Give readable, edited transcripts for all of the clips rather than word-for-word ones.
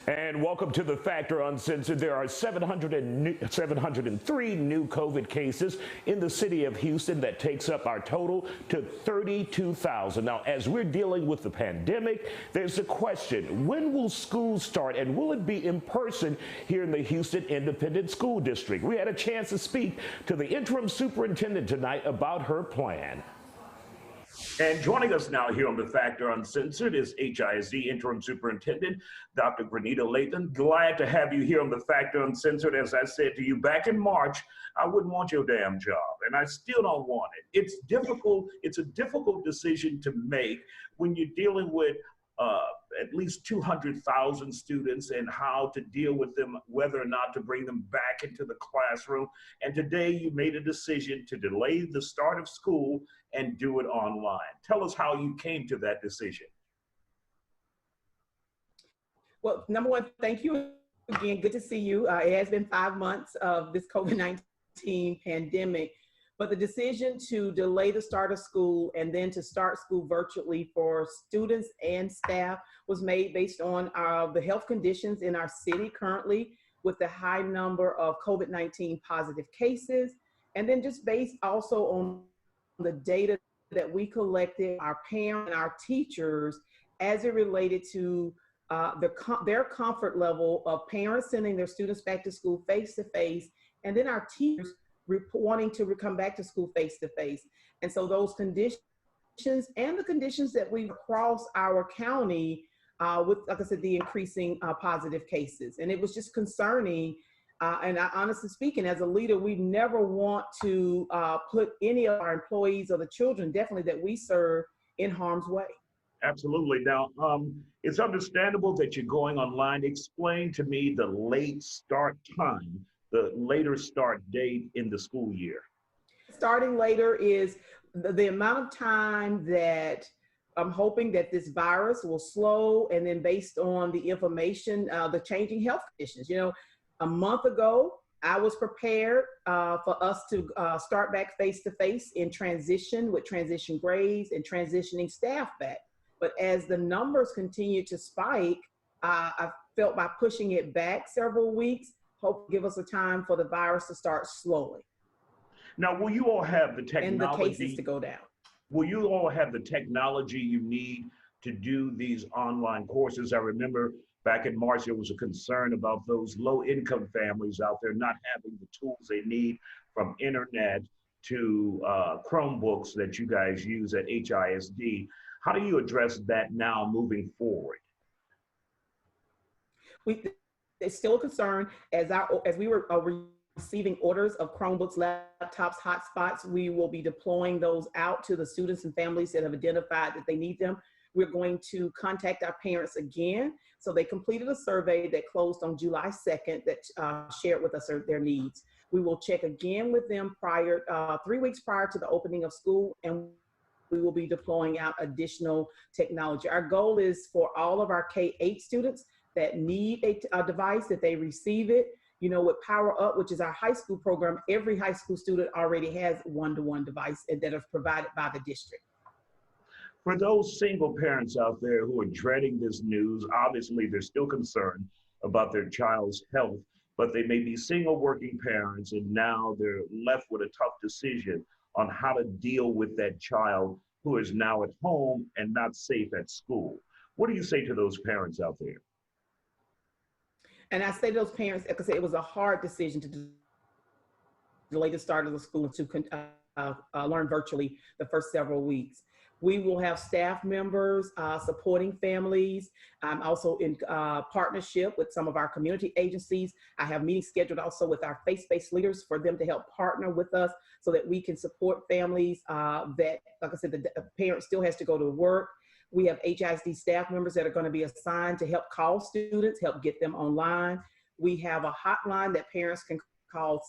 And welcome to The Factor Uncensored. There are 703 new COVID cases in the city of Houston. That takes up our total to 32,000. Now, as we're dealing with the pandemic, there's a question: when will school start, and will it be in person here in the Houston Independent School District? We had a chance to speak to the interim superintendent tonight about her plan. And joining us now here on The Factor Uncensored is HISD Interim Superintendent, Dr. Granita Lathan. Glad to have you here on The Factor Uncensored. As I said to you back in March, I wouldn't want your damn job, and I still don't want it. It's difficult. It's a difficult decision to make when you're dealing with at least 200,000 students and how to deal with them, whether or not to bring them back into the classroom. And today you made a decision to delay the start of school and do it online. Tell us how you came to that decision. Well, number one, thank you again. Good to see you. It has been 5 months of this COVID-19 pandemic. But the decision to delay the start of school and then to start school virtually for students and staff was made based on the health conditions in our city currently, with the high number of COVID-19 positive cases, and then just based also on the data that we collected, our parents and our teachers, as it related to their comfort level of parents sending their students back to school face-to-face, and then our teachers wanting to come back to school face-to-face. And so those conditions and the conditions that we across our county with, like I said, the increasing positive cases. And it was just concerning. And I, honestly speaking, as a leader, we never want to put any of our employees or the children, definitely that we serve, in harm's way. Absolutely. Now, it's understandable that you're going online. Explain to me the late start time, the later start date in the school year. Starting later is the amount of time that I'm hoping that this virus will slow, and then based on the information, the changing health conditions. You know, a month ago, I was prepared for us to start back face-to-face in transition with transition grades and transitioning staff back. But as the numbers continue to spike, I felt by pushing it back several weeks, hope to give us a time for the virus to start slowly. Now, will you all have the technology? And the cases to go down. Will you all have the technology you need to do these online courses? I remember back in March, there was a concern about those low-income families out there not having the tools they need, from internet to Chromebooks that you guys use at HISD. How do you address that now moving forward? It's still a concern. As we were receiving orders of Chromebooks, laptops, hotspots, we will be deploying those out to the students and families that have identified that they need them. We're going to contact our parents again. So they completed a survey that closed on July 2nd that shared with us their needs. We will check again with them 3 weeks prior to the opening of school, and we will be deploying out additional technology. Our goal is for all of our K-8 students that need a device, that they receive it. You know, with Power Up, which is our high school program, every high school student already has one-to-one device that is provided by the district. For those single parents out there who are dreading this news, obviously they're still concerned about their child's health, but they may be single working parents, and now they're left with a tough decision on how to deal with that child who is now at home and not safe at school. What do you say to those parents out there? And I say to those parents, like I said, it was a hard decision to delay the start of the school to learn virtually the first several weeks. We will have staff members supporting families. I'm also in partnership with some of our community agencies. I have meetings scheduled also with our faith-based leaders for them to help partner with us so that we can support families that, like I said, the parent still has to go to work. We have HISD staff members that are going to be assigned to help call students, help get them online. We have a hotline that parents can call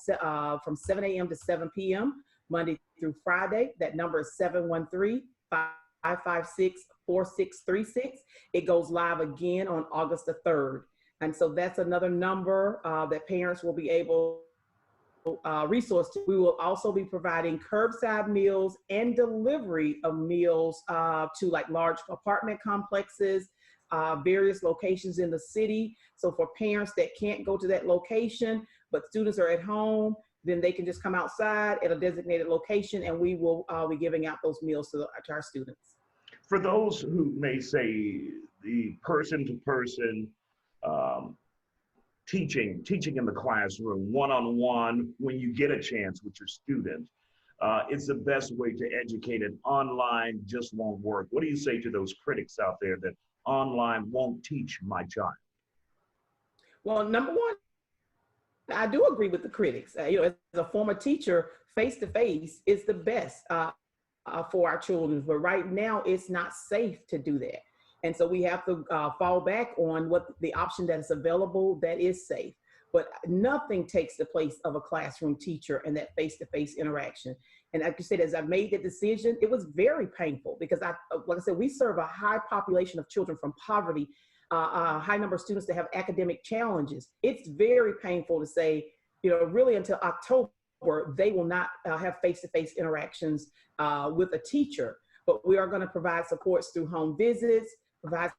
from 7 a.m. to 7 p.m. Monday through Friday. That number is 713-556-4636. It goes live again on August the 3rd. And so that's another number that parents will be able resource to. We will also be providing curbside meals and delivery of meals to like large apartment complexes, various locations in the city. So for parents that can't go to that location, but students are at home, then they can just come outside at a designated location, and we will be giving out those meals to our students. For those who may say the person-to-person teaching in the classroom, one-on-one, when you get a chance with your student, it's the best way to educate, and online just won't work. What do you say to those critics out there that online won't teach my child? Well, number one, I do agree with the critics. As a former teacher, face-to-face is the best for our children, but right now it's not safe to do that. And so we have to fall back on what the option that is available that is safe. But nothing takes the place of a classroom teacher and that face-to-face interaction. And like you said, as I made the decision, it was very painful because like I said, we serve a high population of children from poverty, a high number of students that have academic challenges. It's very painful to say, really until October, they will not have face-to-face interactions with a teacher. But we are going to provide supports through home visits, provide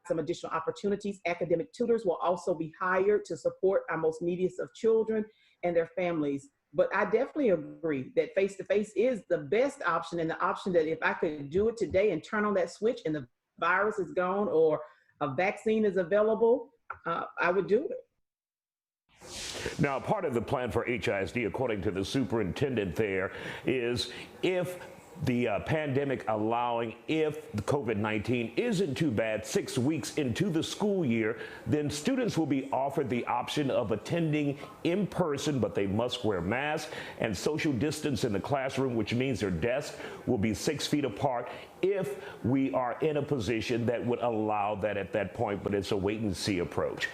some additional opportunities. Academic tutors will also be hired to support our most neediest of children and their families. But I definitely agree that face-to-face is the best option, and the option that if I could do it today and turn on that switch and the virus is gone or a vaccine is available, I would do it. Now, part of the plan for HISD, according to the superintendent there, is if the pandemic allowing, if the COVID-19 isn't too bad 6 weeks into the school year, then students will be offered the option of attending in person, but they must wear masks and social distance in the classroom, which means their desks will be 6 feet apart if we are in a position that would allow that at that point, but it's a wait and see approach.